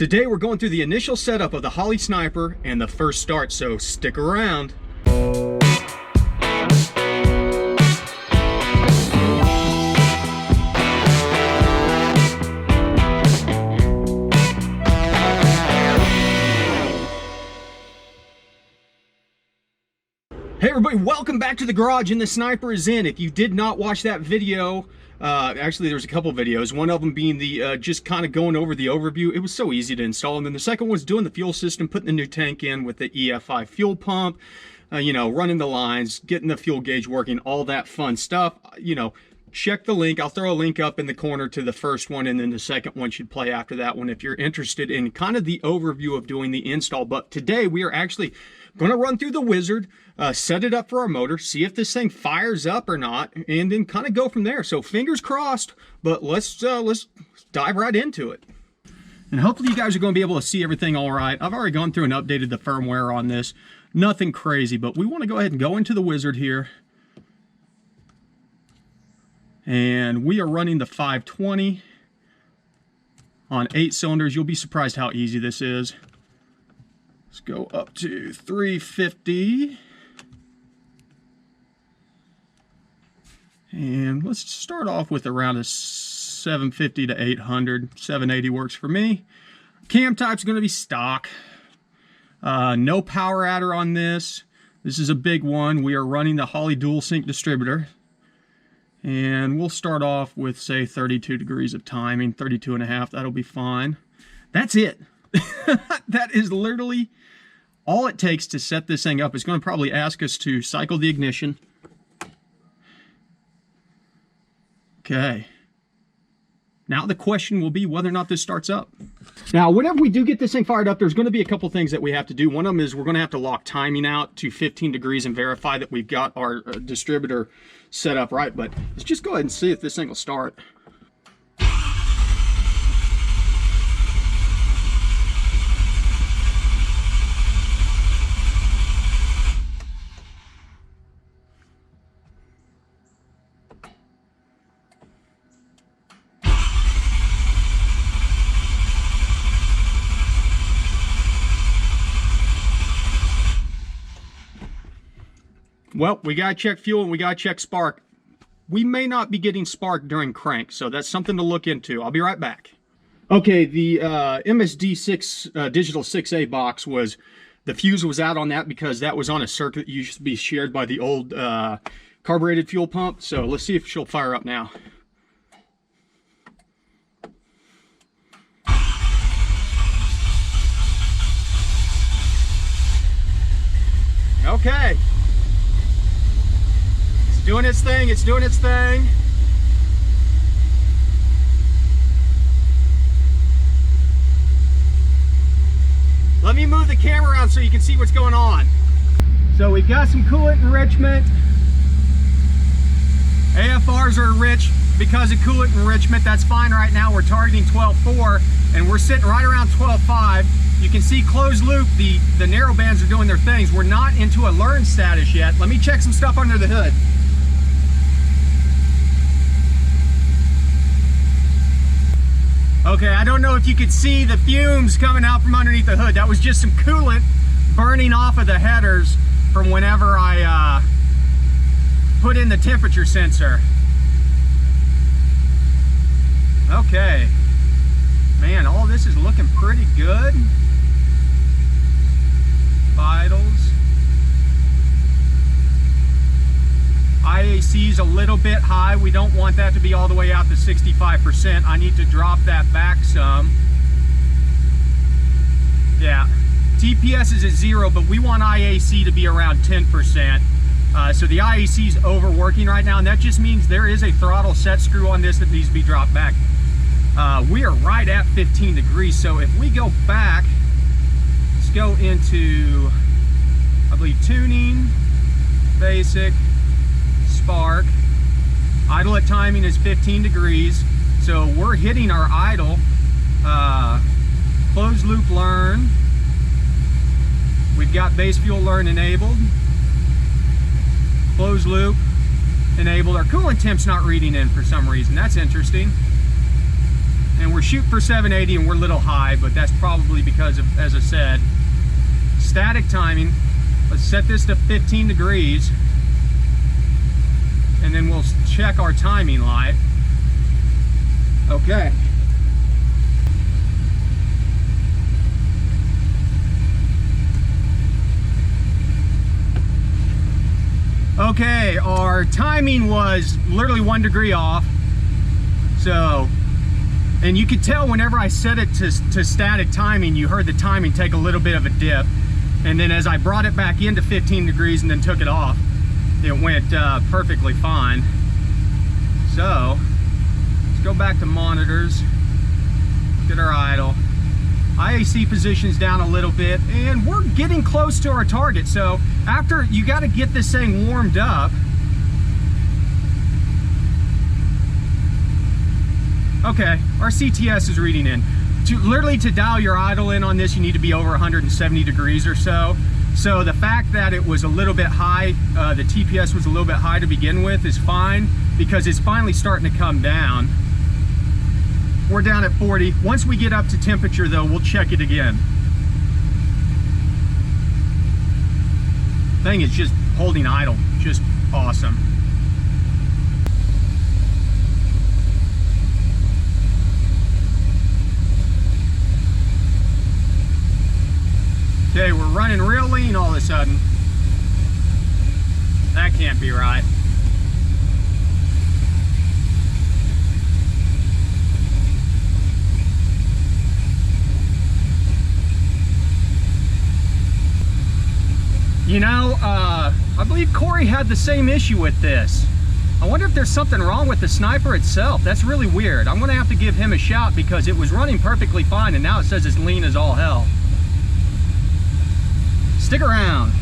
Today we're going through the initial setup of the Holley Sniper and the first start, so stick around. Hey everybody, welcome back to the garage and the Sniper is in. If you did not watch that video, actually there's a couple videos, one of them being the just kind of going over the overview. It was so easy to install, and then the second was doing the fuel system, putting the new tank in with the EFI fuel pump, you know, running the lines, getting the fuel gauge working, all that fun stuff. You know, check the link. I'll throw a link up in the corner to the first one, and then the second one should play after that one if you're interested in kind of the overview of doing the install. But today we are actually going to run through the wizard, set it up for our motor, see if this thing fires up or not, and then kind of go from there. So fingers crossed, but let's dive right into it. And hopefully you guys are going to be able to see everything all right. I've already gone through and updated the firmware on this. Nothing crazy, but we want to go ahead and go into the wizard here. And we are running the 520 on 8 cylinders. You'll be surprised how easy this is. Let's go up to 350. And let's start off with around a 750 to 800. 780 works for me. Cam type's going to be stock. No power adder on this. This is a big one. We are running the Holley dual sync distributor. And we'll start off with, say, 32 degrees of timing, 32 and a half. That'll be fine. That's it. That is literally all it takes to set this thing up. It's going to probably ask us to cycle the ignition. Okay. Now the question will be whether or not this starts up. Now, whenever we do get this thing fired up, there's going to be a couple things that we have to do. One of them is we're going to have to lock timing out to 15 degrees and verify that we've got our distributor set up right. But let's just go ahead and see if this thing will start. Well, we got to check fuel and we got to check spark. We may not be getting spark during crank, so that's something to look into. I'll be right back. Okay, the MSD6 Digital 6A box was, the fuse was out on that because that was on a circuit that used to be shared by the old carbureted fuel pump. So let's see if she'll fire up now. Okay. Doing its thing, it's doing its thing. Let me move the camera around so you can see what's going on. So we've got some coolant enrichment. AFRs are rich because of coolant enrichment. That's fine right now. We're targeting 12.4 and we're sitting right around 12.5. You can see closed loop, the narrow bands are doing their things. We're not into a learn status yet. Let me check some stuff under the hood. Okay, I don't know if you could see the fumes coming out from underneath the hood. That was just some coolant burning off of the headers from whenever I put in the temperature sensor. Okay. Man, all this is looking pretty good. Vitals. IAC's a little bit high. We don't want that to be all the way out to 65%. I need to drop that back some. Yeah, TPS is at 0, but we want IAC to be around 10%. So the IAC is overworking right now, and that just means there is a throttle set screw on this that needs to be dropped back. We are right at 15 degrees, so if we go back, let's go into, I believe, tuning, basic, spark. Idle at timing is 15 degrees, so we're hitting our idle. Closed loop learn. We've got base fuel learn enabled. Closed loop enabled. Our coolant temp's not reading in for some reason. That's interesting. And we're shooting for 780 and we're a little high, but that's probably because of, as I said, static timing. Let's set this to 15 degrees and then we'll check our timing light. Okay. Okay, our timing was literally 1 degree off. So, and you could tell whenever I set it to static timing, you heard the timing take a little bit of a dip. And then as I brought it back into 15 degrees and then took it off, it went perfectly fine. So, let's go back to monitors, get our idle. IAC position's down a little bit, and we're getting close to our target. So, after, you gotta get this thing warmed up. Okay, our CTS is reading in. Literally to dial your idle in on this, you need to be over 170 degrees or so. So the fact that it was a little bit high, the TPS was a little bit high to begin with, is fine, because it's finally starting to come down. We're down at 40. Once we get up to temperature though, we'll check it again. Thing is just holding idle, just awesome. Okay, we're running real lean all of a sudden. That can't be right. You know, I believe Corey had the same issue with this. I wonder if there's something wrong with the sniper itself. That's really weird. I'm gonna have to give him a shout because it was running perfectly fine and now it says it's lean as all hell. Stick around.